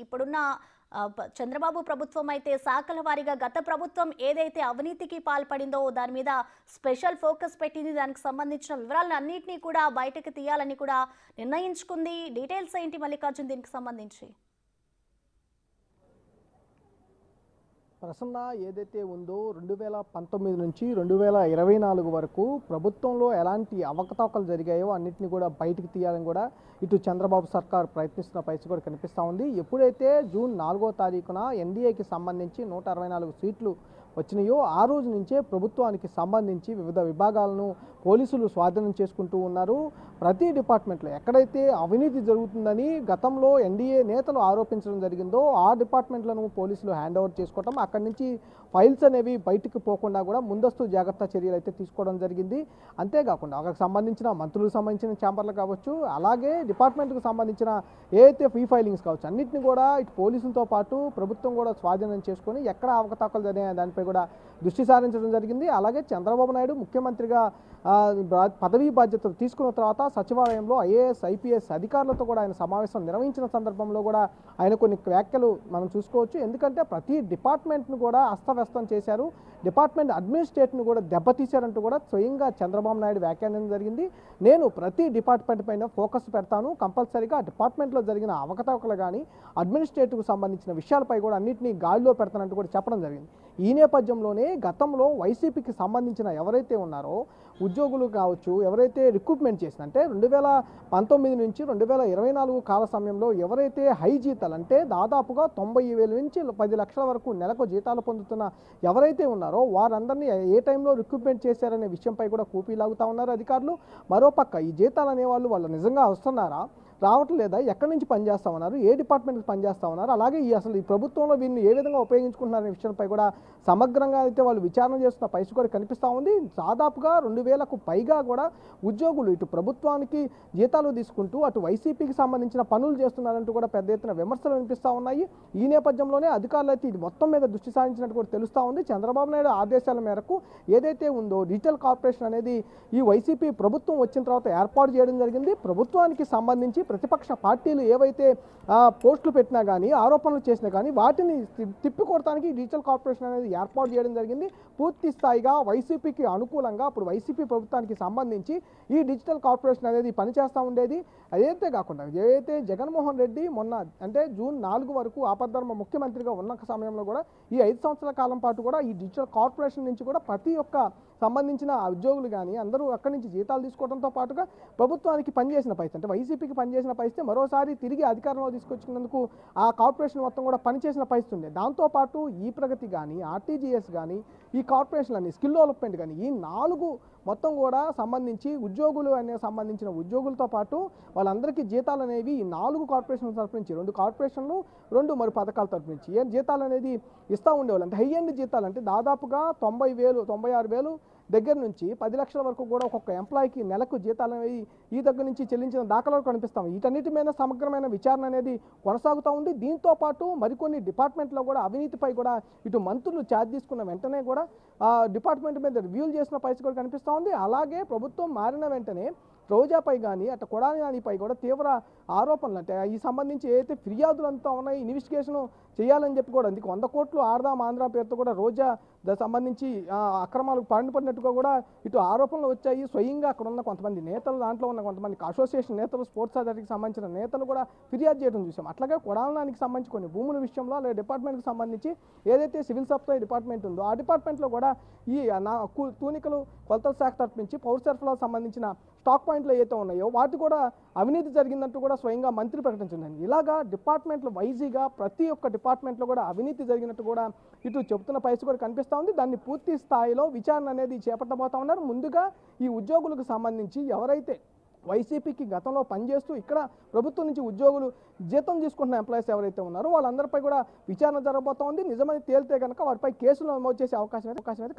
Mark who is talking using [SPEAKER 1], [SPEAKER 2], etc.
[SPEAKER 1] ఇప్పుడున్న చంద్రబాబు ప్రభుత్వం అయితే శాఖల వారీగా గత ప్రభుత్వం ఏదైతే అవినీతికి పాల్పడిందో దాని మీద స్పెషల్ ఫోకస్ పెట్టింది. దానికి సంబంధించిన వివరాలను అన్నింటినీ కూడా బయటకు తీయాలని కూడా నిర్ణయించుకుంది. డీటెయిల్స్ ఏంటి మల్లికార్జున్ దీనికి సంబంధించి?
[SPEAKER 2] ప్రసన్న ఏదైతే ఉందో 2019 నుంచి 2024 వరకు ప్రభుత్వంలో ఎలాంటి అవకతవకలు జరిగాయో అన్నింటినీ కూడా బయటికి తీయాలని కూడా ఇటు చంద్రబాబు సర్కార్ ప్రయత్నిస్తున్న పరిస్థితి కూడా కనిపిస్తూ ఉంది. ఎప్పుడైతే జూన్ 4వ తారీఖున ఎన్డీఏకి సంబంధించి 164 సీట్లు వచ్చినాయో ఆ రోజు నుంచే ప్రభుత్వానికి సంబంధించి వివిధ విభాగాలను పోలీసులు స్వాధీనం చేసుకుంటూ ఉన్నారు. ప్రతి డిపార్ట్మెంట్లో ఎక్కడైతే అవినీతి జరుగుతుందని గతంలో ఎన్డీఏ నేతలు ఆరోపించడం జరిగిందో ఆ డిపార్ట్మెంట్లను పోలీసులు హ్యాండ్ ఓవర్ చేసుకోవటం, అక్కడి నుంచి ఫైల్స్ అనేవి బయటికి పోకుండా కూడా ముందస్తు జాగ్రత్త చర్యలు అయితే తీసుకోవడం జరిగింది. అంతేకాకుండా అక్కడికి సంబంధించిన మంత్రులకు సంబంధించిన ఛాంబర్లు కావచ్చు, అలాగే డిపార్ట్మెంట్కి సంబంధించిన ఏదైతే ఫీ ఫైలింగ్స్ కావచ్చు అన్నింటినీ కూడా ఇటు పోలీసులతో పాటు ప్రభుత్వం కూడా స్వాధీనం చేసుకొని ఎక్కడ అవకతవకలు జరిగాయి దానిపై కూడా దృష్టి సారించడం జరిగింది. అలాగే చంద్రబాబు నాయుడు ముఖ్యమంత్రిగా పదవీ బాధ్యతలు తీసుకున్న తర్వాత సచివాలయంలో ఐఏఎస్ ఐపీఎస్ అధికారులతో కూడా ఆయన సమావేశం నిర్వహించిన సందర్భంలో కూడా ఆయన కొన్ని వ్యాఖ్యలు మనం చూసుకోవచ్చు. ఎందుకంటే ప్రతి డిపార్ట్మెంట్ను కూడా అస్తవ్యస్తం చేశారు, డిపార్ట్మెంట్ అడ్మినిస్ట్రేట్ను కూడా దెబ్బతీశారంటూ కూడా స్వయంగా చంద్రబాబు నాయుడు వ్యాఖ్యానం జరిగింది. నేను ప్రతి డిపార్ట్మెంట్ పైన ఫోకస్ పెడతాను, కంపల్సరీగా డిపార్ట్మెంట్లో జరిగిన అవకతవకలు కానీ అడ్మినిస్ట్రేటివ్కి సంబంధించిన విషయాలపై కూడా అన్నింటినీ గాలిలో పెడతానంటూ కూడా చెప్పడం జరిగింది. ఈ నేపథ్యంలోనే గతంలో వైసీపీకి సంబంధించిన ఎవరైతే ఉన్నారో ఉద్యోగులు కావచ్చు, ఎవరైతే రిక్రూట్మెంట్ చేసిన అంటే 2019 నుంచి 2024 కాల సమయంలో ఎవరైతే హై జీతాలు అంటే దాదాపుగా 90,000 నుంచి 10 లక్షల వరకు నెలకు జీతాలు పొందుతున్న ఎవరైతే ఉన్నారో వారందరినీ ఏ టైంలో రిక్రూట్మెంట్ చేశారనే విషయంపై కూడా కూపీలాగుతూ ఉన్నారు అధికారులు. మరోపక్క ఈ జీతాలు అనేవాళ్ళు వాళ్ళు నిజంగా వస్తున్నారా, రావట్లేదా, ఎక్కడి నుంచి పనిచేస్తా ఉన్నారు, ఏ డిపార్ట్మెంట్కి పనిచేస్తా ఉన్నారు, అలాగే అసలు ఈ ప్రభుత్వంలో వీరిని ఏ విధంగా ఉపయోగించుకుంటున్నారనే విషయంపై కూడా సమగ్రంగా అయితే వాళ్ళు విచారణ చేస్తున్న పరిస్థితి కూడా కనిపిస్తూ ఉంది. దాదాపుగా 2,000కు పైగా కూడా ఉద్యోగులు ఇటు ప్రభుత్వానికి జీతాలు తీసుకుంటూ అటు వైసీపీకి సంబంధించిన పనులు చేస్తున్నారంటూ కూడా పెద్ద ఎత్తున విమర్శలు వినిపిస్తూ ఉన్నాయి. ఈ నేపథ్యంలోనే అధికారులు అయితే ఇది మొత్తం మీద దృష్టి సారించినట్టు కూడా తెలుస్తూ ఉంది. చంద్రబాబు నాయుడు ఆదేశాల మేరకు ఏదైతే ఉందో డిజిటల్ కార్పొరేషన్ అనేది ఈ వైసీపీ ప్రభుత్వం వచ్చిన తర్వాత ఏర్పాటు చేయడం జరిగింది. ప్రభుత్వానికి సంబంధించి ప్రతిపక్ష పార్టీలు ఏవైతే పోస్టులు పెట్టినా కానీ ఆరోపణలు చేసినా కానీ వాటిని తిప్పికొడటానికి డిజిటల్ కార్పొరేషన్ అనేది ఏర్పాటు చేయడం జరిగింది. పూర్తి స్థాయిగా వైసీపీకి అనుకూలంగా అప్పుడు వైసీపీ ప్రభుత్వానికి సంబంధించి ఈ డిజిటల్ కార్పొరేషన్ అనేది పనిచేస్తూ ఉండేది. అదైతే కాకుండా ఏదైతే జగన్మోహన్ రెడ్డి మొన్న అంటే జూన్ 4 వరకు ఆపద్ధర్మ ముఖ్యమంత్రిగా ఉన్న సమయంలో కూడా ఈ 5 సంవత్సరాల కాలం పాటు కూడా ఈ డిజిటల్ కార్పొరేషన్ నుంచి కూడా ప్రతి ఒక్క సంబంధించిన ఉద్యోగులు కానీ అందరూ అక్కడి నుంచి జీతాలు తీసుకోవడంతో పాటుగా ప్రభుత్వానికి పనిచేసిన పరిస్థితి అంటే వైసీపీకి పనిచేసిన పరిస్థితి మరోసారి తిరిగి అధికారంలో తీసుకొచ్చినందుకు ఆ కార్పొరేషన్ మొత్తం కూడా పనిచేసిన పరిస్థితి ఉంది. దాంతోపాటు ఈ ప్రగతి కానీ ఆర్టీజీఎస్ కానీ ఈ కార్పొరేషన్ అని స్కిల్ డెవలప్మెంట్ కానీ ఈ 4 మొత్తం కూడా సంబంధించి ఉద్యోగులు అనే సంబంధించిన ఉద్యోగులతో పాటు వాళ్ళందరికీ జీతాలు అనేవి ఈ 4 కార్పొరేషన్ల తరఫు నుంచి 2 కార్పొరేషన్లు 2 మరి పథకాల తరఫు నుంచి ఏం జీతాలు అనేది ఇస్తూ ఉండేవాళ్ళు. అంటే హై ఎండ్ జీతాలు అంటే దాదాపుగా 90,000 96,000 దగ్గర నుంచి 10 లక్షల వరకు కూడా ఒక్కొక్క ఎంప్లాయీకి నెలకు జీతాలు అనేవి ఈ దగ్గర నుంచి చెల్లించిన దాఖలాలు కనిపిస్తాం. వీటన్నిటి మీద సమగ్రమైన విచారణ అనేది కొనసాగుతూ ఉంది. దీంతో పాటు మరికొన్ని డిపార్ట్మెంట్లో కూడా అవినీతిపై కూడా ఇటు మంత్రులు ఛార్జ్ తీసుకున్న వెంటనే కూడా డిపార్ట్మెంట్ మీద రివ్యూలు చేసిన పరిస్థితి కూడా కనిపిస్తూ ఉంది. అలాగే ప్రభుత్వం మారిన వెంటనే రోజాపై కానీ అటు కొడాలి నానిపై కూడా తీవ్ర ఆరోపణలు అంటే ఈ సంబంధించి ఏదైతే ఫిర్యాదులు అంతా ఉన్నాయి ఇన్వెస్టిగేషన్ చేయాలని చెప్పి కూడా అందుకు 100 కోట్లు ఆడదాం ఆంధ్ర పేరుతో కూడా రోజా సంబంధించి అక్రమాలకు పడినట్టుగా కూడా ఇటు ఆరోపణలు వచ్చాయి. స్వయంగా అక్కడ ఉన్న కొంతమంది నేతలు దాంట్లో ఉన్న కొంతమంది అసోసియేషన్ నేతలు స్పోర్ట్స్ అథారిటీకి సంబంధించిన నేతలు కూడా ఫిర్యాదు చేయడం చూసాం. అట్లాగే కొడాలి నానికి సంబంధించి కొన్ని భూముల విషయంలో లేదా డిపార్ట్మెంట్కి సంబంధించి ఏదైతే సివిల్ సప్లై డిపార్ట్మెంట్ ఉందో ఆ డిపార్ట్మెంట్లో కూడా ఈ తూనికలు కొలతల శాఖ తరఫు నుంచి పౌర సరఫరాలకు సంబంధించిన స్టాక్ పాయింట్లు ఏవైతే ఉన్నాయో వాటి కూడా అవినీతి జరిగిందంటూ కూడా స్వయంగా మంత్రి ప్రకటించింది. ఇలాగా డిపార్ట్మెంట్లు వైజీగా ప్రతి ఒక్క డిపార్ట్మెంట్లో కూడా అవినీతి జరిగినట్టు కూడా ఇటు చెబుతున్న పరిస్థితి కూడా కనిపిస్తూ ఉంది. దాన్ని పూర్తి స్థాయిలో విచారణ అనేది చేపట్టబోతా ఉన్నారు. ముందుగా ఈ ఉద్యోగులకు సంబంధించి ఎవరైతే వైసీపీకి గతంలో పనిచేస్తూ ఇక్కడ ప్రభుత్వం నుంచి ఉద్యోగులు జీతం తీసుకుంటున్న ఎంప్లాయీస్ ఎవరైతే ఉన్నారో వాళ్ళందరిపై కూడా విచారణ జరగబోతా ఉంది. నిజమని తేలితే కనుక వారిపై కేసులు నమోదు చేసే అవకాశం అయితే కనిపిస్తుంది.